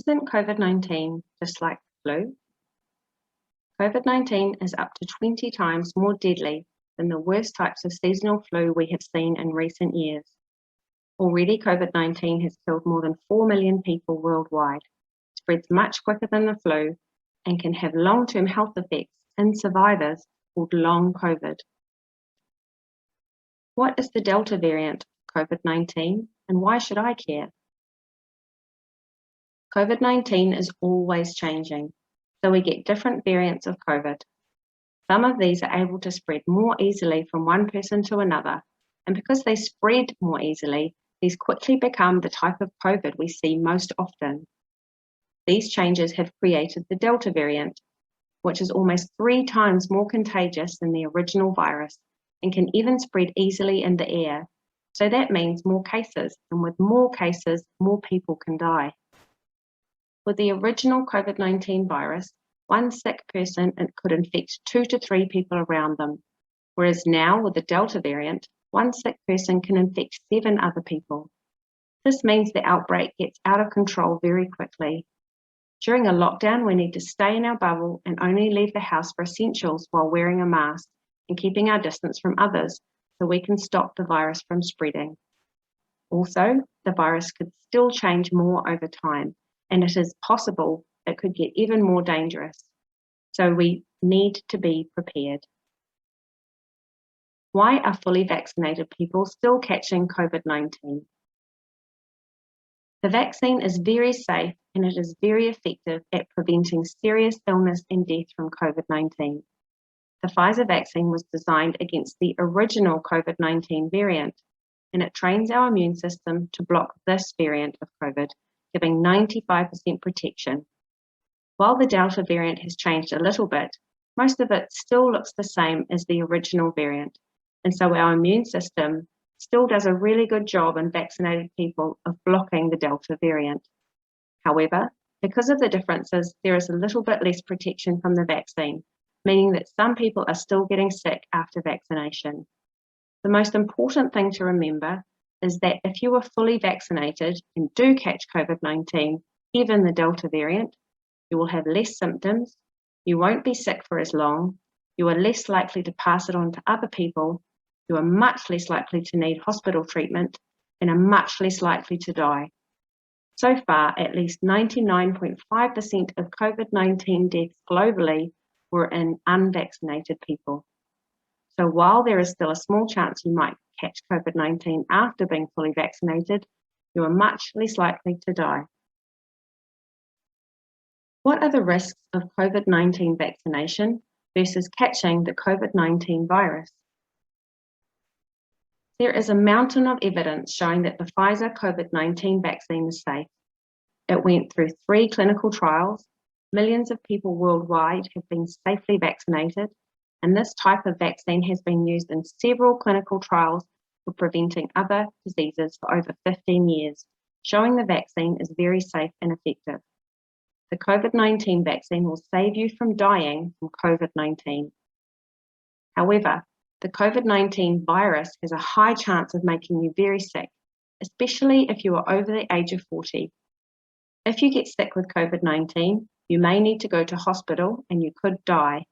Isn't COVID-19 just like the flu? COVID-19 is up to 20 times more deadly than the worst types of seasonal flu we have seen in recent years. Already, COVID-19 has killed more than 4 million people worldwide, spreads much quicker than the flu, and can have long-term health effects in survivors called long COVID. What is the Delta variant of COVID-19 and why should I care? COVID-19 is always changing, so we get different variants of COVID. Some of these are able to spread more easily from one person to another, and because they spread more easily, these quickly become the type of COVID we see most often. These changes have created the Delta variant, which is almost 3 times more contagious than the original virus and can even spread easily in the air. So that means more cases, and with more cases, more people can die. With the original COVID-19 virus, one sick person could infect 2 to 3 people around them, whereas now with the Delta variant, one sick person can infect 7 other people. This means the outbreak gets out of control very quickly. During a lockdown, we need to stay in our bubble and only leave the house for essentials while wearing a mask and keeping our distance from others so we can stop the virus from spreading. Also, the virus could still change more over time, and it is possible it could get even more dangerous. So we need to be prepared. Why are fully vaccinated people still catching COVID-19? The vaccine is very safe and it is very effective at preventing serious illness and death from COVID-19. The Pfizer vaccine was designed against the original COVID-19 variant, and it trains our immune system to block this variant of COVID, giving 95% protection. While the Delta variant has changed a little bit, most of it still looks the same as the original variant, and so our immune system still does a really good job in vaccinated people of blocking the Delta variant. However, because of the differences, there is a little bit less protection from the vaccine, meaning that some people are still getting sick after vaccination. The most important thing to remember is that if you are fully vaccinated and do catch COVID-19, even the Delta variant, you will have less symptoms, you won't be sick for as long, you are less likely to pass it on to other people, you are much less likely to need hospital treatment, and are much less likely to die. So far, at least 99.5% of COVID-19 deaths globally were in unvaccinated people. So while there is still a small chance you might catch COVID-19 after being fully vaccinated, you are much less likely to die. What are the risks of COVID-19 vaccination versus catching the COVID-19 virus? There is a mountain of evidence showing that the Pfizer COVID-19 vaccine is safe. It went through 3 clinical trials, millions of people worldwide have been safely vaccinated, and this type of vaccine has been used in several clinical trials for preventing other diseases for over 15 years, showing the vaccine is very safe and effective. The COVID-19 vaccine will save you from dying from COVID-19. However, the COVID-19 virus has a high chance of making you very sick, especially if you are over the age of 40. If you get sick with COVID-19, you may need to go to hospital and you could die.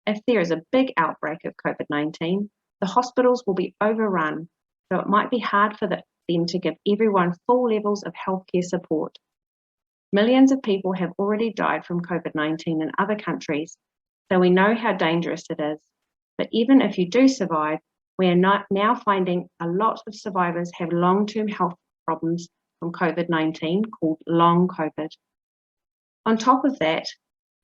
If there is a big outbreak of COVID-19, the hospitals will be overrun, so it might be hard for them to give everyone full levels of healthcare support. Millions of people have already died from COVID-19 in other countries, so we know how dangerous it is. But even if you do survive, we are now finding a lot of survivors have long-term health problems from COVID-19 called long COVID. On top of that,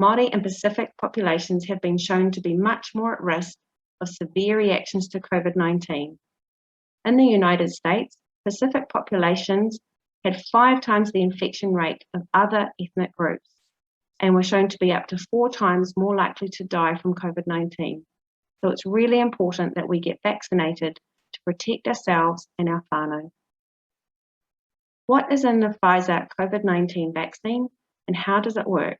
Māori and Pacific populations have been shown to be much more at risk of severe reactions to COVID-19. In the United States, Pacific populations had 5 times the infection rate of other ethnic groups and were shown to be up to 4 times more likely to die from COVID-19. So it's really important that we get vaccinated to protect ourselves and our whānau. What is in the Pfizer COVID-19 vaccine and how does it work?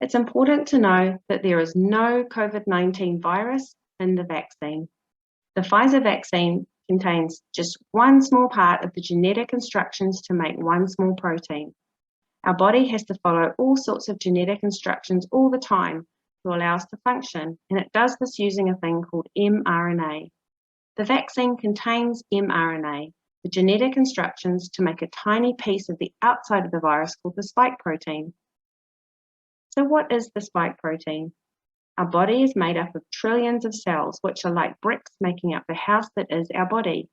It's important to know that there is no COVID-19 virus in the vaccine. The Pfizer vaccine contains just one small part of the genetic instructions to make one small protein. Our body has to follow all sorts of genetic instructions all the time to allow us to function, and it does this using a thing called mRNA. The vaccine contains mRNA, the genetic instructions to make a tiny piece of the outside of the virus called the spike protein. So what is the spike protein? Our body is made up of trillions of cells, which are like bricks making up the house that is our body.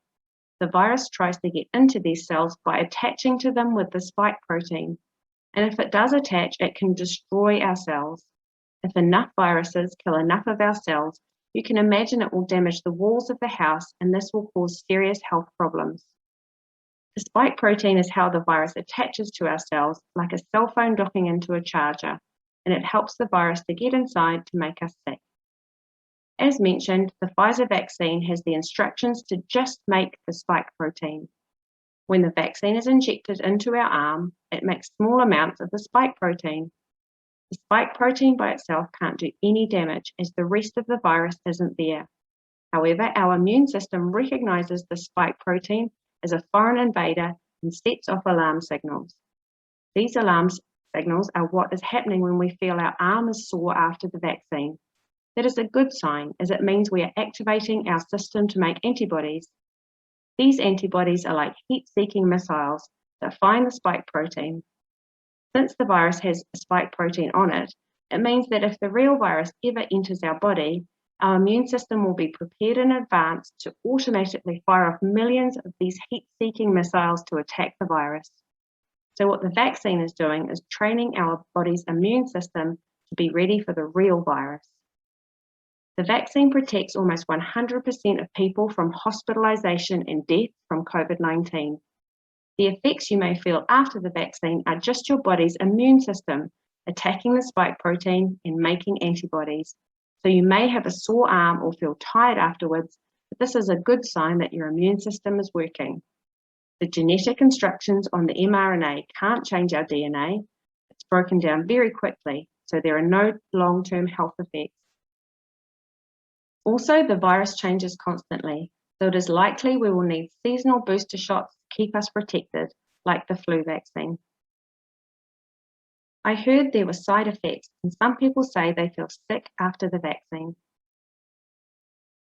The virus tries to get into these cells by attaching to them with the spike protein. And if it does attach, it can destroy our cells. If enough viruses kill enough of our cells, you can imagine it will damage the walls of the house, and this will cause serious health problems. The spike protein is how the virus attaches to our cells, like a cell phone docking into a charger, and it helps the virus to get inside to make us sick. As mentioned, the Pfizer vaccine has the instructions to just make the spike protein. When the vaccine is injected into our arm, it makes small amounts of the spike protein. The spike protein by itself can't do any damage as the rest of the virus isn't there. However, our immune system recognizes the spike protein as a foreign invader and sets off alarm signals. These alarm signals are what is happening when we feel our arm is sore after the vaccine. That is a good sign, as it means we are activating our system to make antibodies. These antibodies are like heat-seeking missiles that find the spike protein. Since the virus has a spike protein on it, it means that if the real virus ever enters our body, our immune system will be prepared in advance to automatically fire off millions of these heat-seeking missiles to attack the virus. So what the vaccine is doing is training our body's immune system to be ready for the real virus. The vaccine protects almost 100% of people from hospitalization and death from COVID-19. The effects you may feel after the vaccine are just your body's immune system attacking the spike protein and making antibodies. So you may have a sore arm or feel tired afterwards, but this is a good sign that your immune system is working. The genetic instructions on the mRNA can't change our DNA. It's broken down very quickly, so there are no long-term health effects. Also, the virus changes constantly, so it is likely we will need seasonal booster shots to keep us protected, like the flu vaccine. I heard there were side effects, and some people say they feel sick after the vaccine.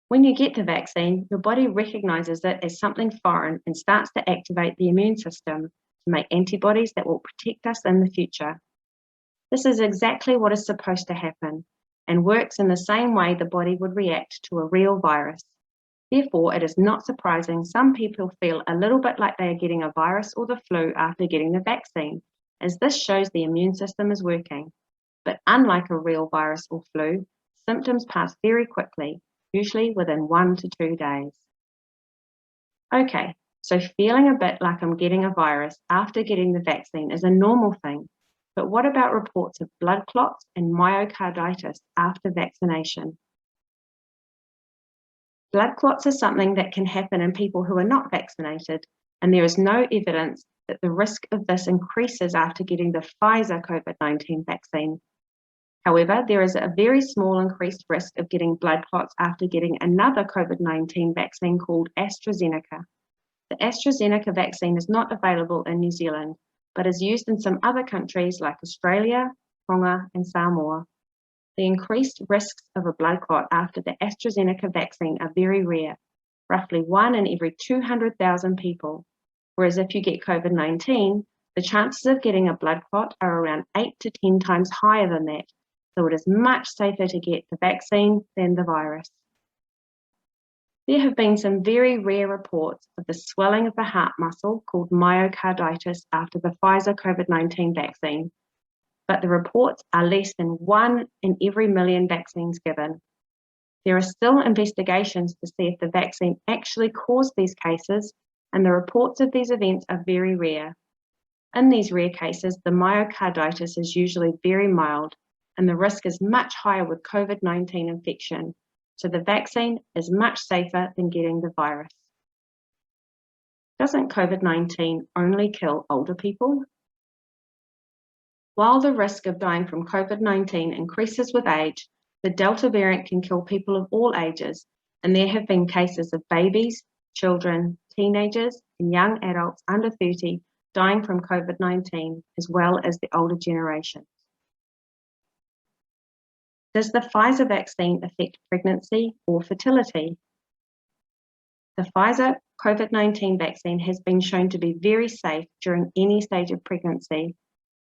When you get the vaccine, your body recognizes it as something foreign and starts to activate the immune system to make antibodies that will protect us in the future. This is exactly what is supposed to happen and works in the same way the body would react to a real virus. Therefore, it is not surprising some people feel a little bit like they are getting a virus or the flu after getting the vaccine, as this shows the immune system is working. But unlike a real virus or flu, symptoms pass very quickly, usually within 1 to 2 days. Okay, so feeling a bit like I'm getting a virus after getting the vaccine is a normal thing. But what about reports of blood clots and myocarditis after vaccination? Blood clots are something that can happen in people who are not vaccinated, and there is no evidence that the risk of this increases after getting the Pfizer COVID-19 vaccine. However, there is a very small increased risk of getting blood clots after getting another COVID-19 vaccine called AstraZeneca. The AstraZeneca vaccine is not available in New Zealand, but is used in some other countries like Australia, Tonga, and Samoa. The increased risks of a blood clot after the AstraZeneca vaccine are very rare, roughly 1 in every 200,000 people, whereas if you get COVID-19, the chances of getting a blood clot are around 8 to 10 times higher than that, so it is much safer to get the vaccine than the virus. There have been some very rare reports of the swelling of the heart muscle called myocarditis after the Pfizer COVID-19 vaccine, but the reports are less than 1 in every million vaccines given. There are still investigations to see if the vaccine actually caused these cases, and the reports of these events are very rare. In these rare cases, the myocarditis is usually very mild, and the risk is much higher with COVID-19 infection. So the vaccine is much safer than getting the virus. Doesn't COVID-19 only kill older people? While the risk of dying from COVID-19 increases with age, the Delta variant can kill people of all ages, and there have been cases of babies, children, teenagers, and young adults under 30 dying from COVID-19, as well as the older generations. Does the Pfizer vaccine affect pregnancy or fertility? The Pfizer COVID-19 vaccine has been shown to be very safe during any stage of pregnancy.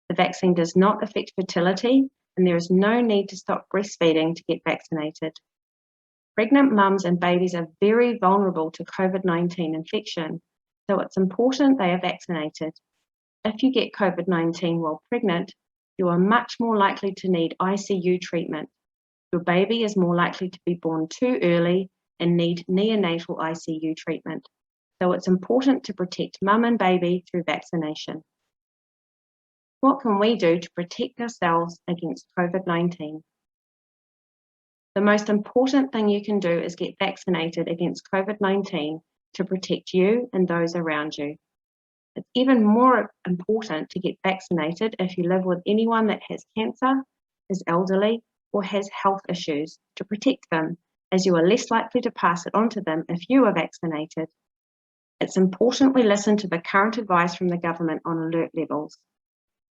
The vaccine does not affect fertility, and there is no need to stop breastfeeding to get vaccinated. Pregnant mums and babies are very vulnerable to COVID-19 infection, so it's important they are vaccinated. If you get COVID-19 while pregnant, you are much more likely to need ICU treatment. Your baby is more likely to be born too early and need neonatal ICU treatment. So it's important to protect mum and baby through vaccination. What can we do to protect ourselves against COVID-19? The most important thing you can do is get vaccinated against COVID-19 to protect you and those around you. It's even more important to get vaccinated if you live with anyone that has cancer, is elderly, or has health issues to protect them, as you are less likely to pass it on to them if you are vaccinated. It's important we listen to the current advice from the government on alert levels.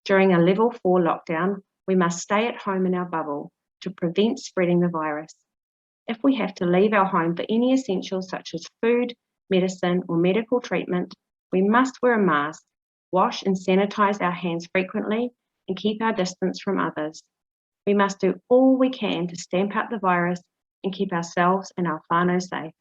During a level 4 lockdown, we must stay at home in our bubble to prevent spreading the virus. If we have to leave our home for any essentials such as food, medicine, or medical treatment, we must wear a mask, wash and sanitize our hands frequently, and keep our distance from others. We must do all we can to stamp out the virus and keep ourselves and our whānau safe.